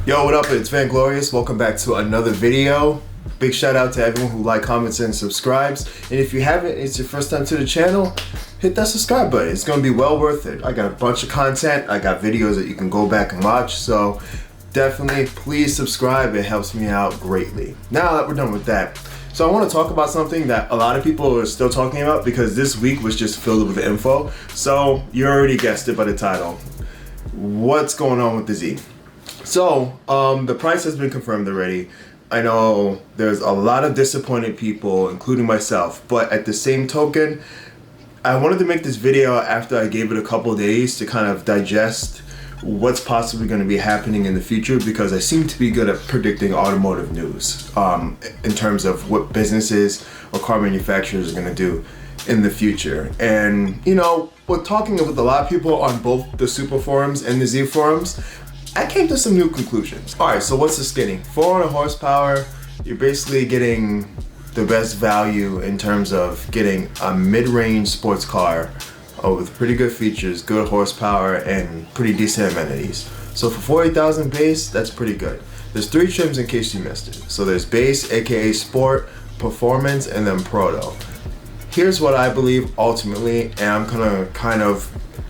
Yo, what up? It's Vanglorious. Welcome back to another video. Big shout out to everyone who likes, comments, and subscribes. And if you haven't, it's your first time to the channel, hit that subscribe button. It's gonna be well worth it. I got a bunch of content. I got videos that you can go back and watch. So definitely, please subscribe. It helps me out greatly. Now that we're done with that, so I want to talk about something that a lot of people are still talking about because this week was just filled with info. So you already guessed it by the title. What's going on with the Z? So the price has been confirmed already. I know there's a lot of disappointed people, including myself, but at the same token, I wanted to make this video after I gave it a couple of days to kind of digest what's possibly going to be happening in the future, because I seem to be good at predicting automotive news in terms of what businesses or car manufacturers are going to do in the future. And you know, with talking with a lot of people on both the Super forums and the Z forums, I came to some new conclusions. Alright, so what's the skinny? 400 horsepower, you're basically getting the best value in terms of getting a mid-range sports car with pretty good features, good horsepower, and pretty decent amenities. So for 40,000 base, that's pretty good. There's 3 trims in case you missed it. So there's base, aka sport, performance, and then proto. Here's what I believe ultimately, and I'm gonna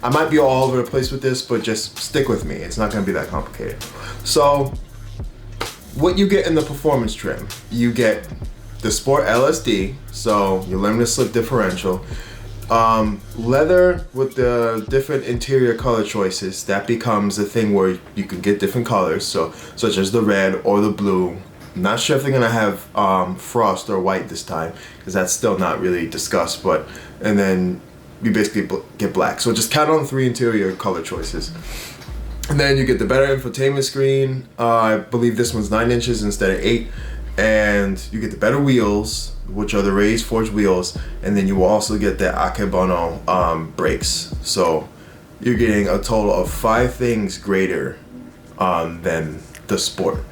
I might be all over the place with this, but just stick with me. It's not gonna be that complicated. So what you get in the performance trim, you get the Sport LSD, so your limited slip differential, leather with the different interior color choices. That becomes a thing where you can get different colors, so such as the red or the blue. I'm not sure if they're gonna have frost or white this time, because that's still not really discussed, but and then you basically get black. So just count on 3 interior color choices. And then you get the better infotainment screen. I believe this one's 9 inches instead of 8. And you get the better wheels, which are the raised forged wheels. And then you will also get the Akebono brakes. So you're getting a total of 5 things greater than the Sport.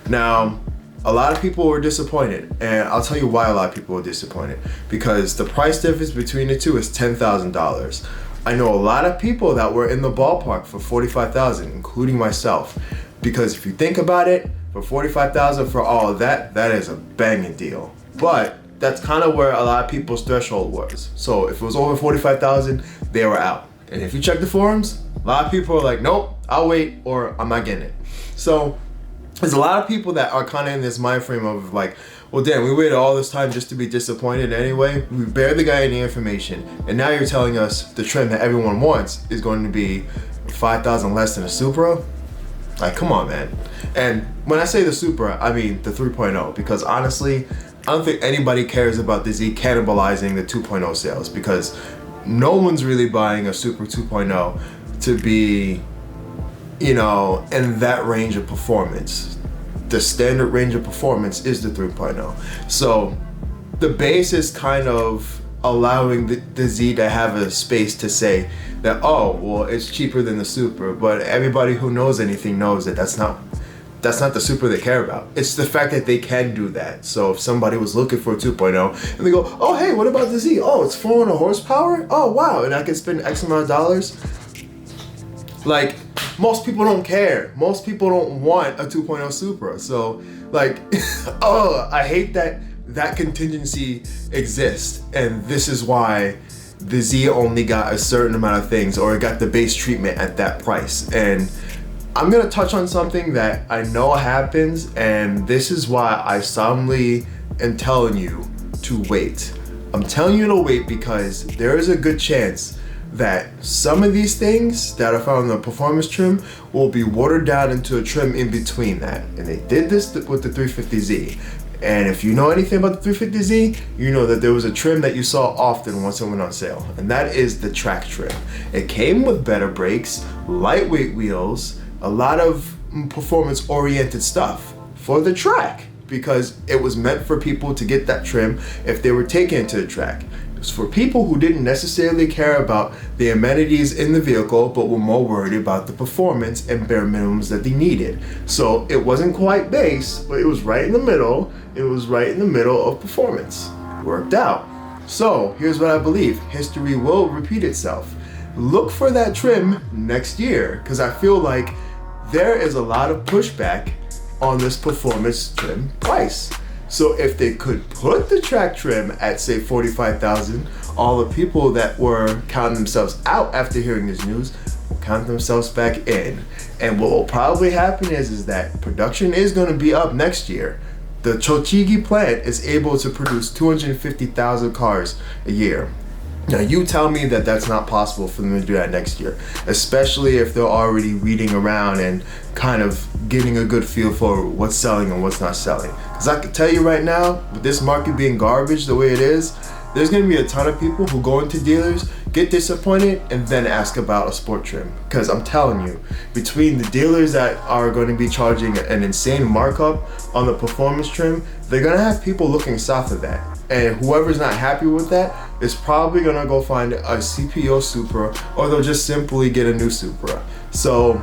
Now, a lot of people were disappointed, and I'll tell you why a lot of people were disappointed. Because the price difference between the two is $10,000. I know a lot of people that were in the ballpark for $45,000, including myself. Because if you think about it, for $45,000 for all of that, that is a banging deal. But that's kind of where a lot of people's threshold was. So if it was over $45,000, they were out. And if you check the forums, a lot of people are like, nope, I'll wait, or I'm not getting it. So there's a lot of people that are kind of in this mind frame of like, well, damn, we waited all this time just to be disappointed anyway. We barely got any information, and now you're telling us the trim that everyone wants is going to be $5,000 less than a Supra? Like, come on, man. And when I say the Supra, I mean the 3.0, because honestly, I don't think anybody cares about the Z cannibalizing the 2.0 sales, because no one's really buying a Supra 2.0 to be, you know, in that range of performance. The standard range of performance is the 3.0. So the base is kind of allowing the Z to have a space to say that, oh, well, it's cheaper than the Supra, but everybody who knows anything knows that that's not the Supra they care about. It's the fact that they can do that. So if somebody was looking for a 2.0 and they go, oh, hey, what about the Z? Oh, it's 400 horsepower? Oh, wow, and I can spend X amount of dollars? Like, most people don't care. Most people don't want a 2.0 Supra. So, like, oh, I hate that that contingency exists. And this is why the Z only got a certain amount of things, or it got the base treatment at that price. And I'm gonna touch on something that I know happens, and this is why I solemnly am telling you to wait. I'm telling you to wait because there is a good chance that some of these things that are found in the performance trim will be watered down into a trim in between that. And they did this with the 350Z. And if you know anything about the 350Z, you know that there was a trim that you saw often once it went on sale, and that is the track trim. It came with better brakes, lightweight wheels, a lot of performance-oriented stuff for the track, because it was meant for people to get that trim if they were taken to the track. It was for people who didn't necessarily care about the amenities in the vehicle, but were more worried about the performance and bare minimums that they needed. So it wasn't quite base, but it was right in the middle. It was right in the middle of performance. Worked out. So here's what I believe. History will repeat itself. Look for that trim next year, because I feel like there is a lot of pushback on this performance trim price. So if they could put the track trim at say $45,000, all the people that were counting themselves out after hearing this news will count themselves back in. And what will probably happen is that production is going to be up next year. The Tochigi plant is able to produce 250,000 cars a year. Now you tell me that that's not possible for them to do that next year, especially if they're already reading around and kind of getting a good feel for what's selling and what's not selling. Because I can tell you right now, with this market being garbage the way it is, there's going to be a ton of people who go into dealers, get disappointed, and then ask about a sport trim. Because I'm telling you, between the dealers that are going to be charging an insane markup on the performance trim, they're going to have people looking south of that. And whoever's not happy with that is probably going to go find a CPO Supra, or they'll just simply get a new Supra. So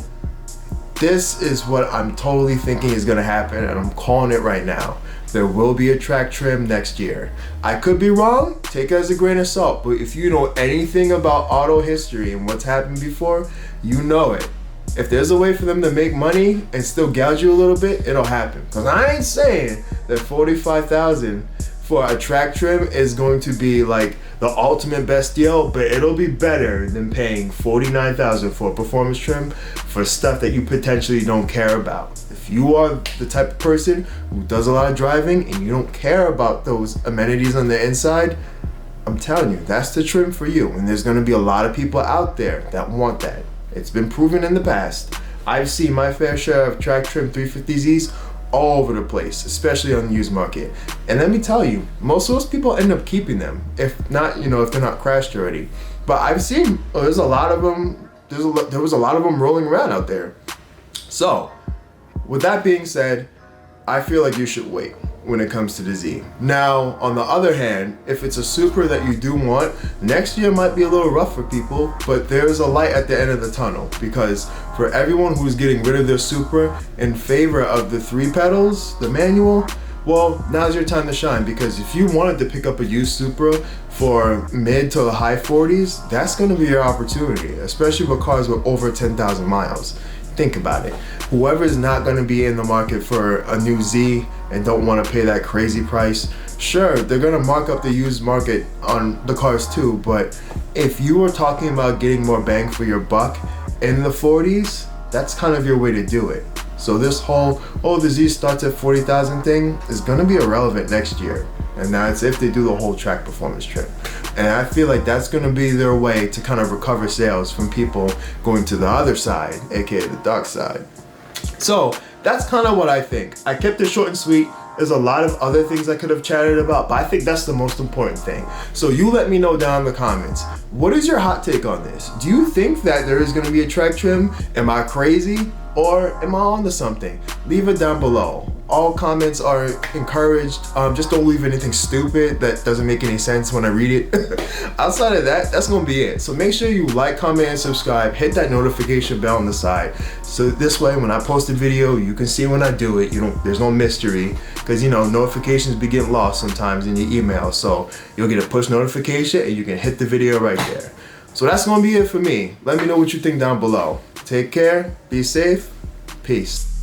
this is what I'm totally thinking is going to happen, and I'm calling it right now. There will be a track trim next year. I could be wrong, take it as a grain of salt, but if you know anything about auto history and what's happened before, you know it. If there's a way for them to make money and still gouge you a little bit, it'll happen. Because I ain't saying that $45,000 for a track trim is going to be like the ultimate best deal, but it'll be better than paying $49,000 for a performance trim for stuff that you potentially don't care about. If you are the type of person who does a lot of driving and you don't care about those amenities on the inside, I'm telling you, that's the trim for you. And there's going to be a lot of people out there that want that. It's been proven in the past. I've seen my fair share of track trim 350Zs all over the place, especially on the used market. And let me tell you, most of those people end up keeping them, if not, if they're not crashed already. But I've seen, there's a lot of them, there was a lot of them rolling around out there. So, with that being said, I feel like you should wait when it comes to the Z. Now, on the other hand, if it's a Supra that you do want, next year might be a little rough for people, but there's a light at the end of the tunnel, because for everyone who's getting rid of their Supra in favor of the 3 pedals, the manual, well, now's your time to shine, because if you wanted to pick up a used Supra for mid to the high 40s, that's gonna be your opportunity, especially with cars with over 10,000 miles. Think about it. Whoever's not going to be in the market for a new Z and don't want to pay that crazy price, sure, they're going to mark up the used market on the cars too, but if you are talking about getting more bang for your buck in the 40s, that's kind of your way to do it. So this whole, the Z starts at 40,000 thing is going to be irrelevant next year. And that's if they do the whole track performance trim. And I feel like that's going to be their way to kind of recover sales from people going to the other side, aka the dark side. So that's kind of what I think. I kept it short and sweet. There's a lot of other things I could have chatted about, but I think that's the most important thing. So you let me know down in the comments, what is your hot take on this? Do you think that there is going to be a track trim? Am I crazy? Or am I onto something? Leave it down below. All comments are encouraged. Just don't leave anything stupid that doesn't make any sense when I read it. Outside of that, that's gonna be it. So make sure you like, comment, and subscribe. Hit that notification bell on the side. So this way, when I post a video, you can see when I do it. There's no mystery, because notifications be getting lost sometimes in your email. So you'll get a push notification and you can hit the video right there. So that's gonna be it for me. Let me know what you think down below. Take care, be safe, peace.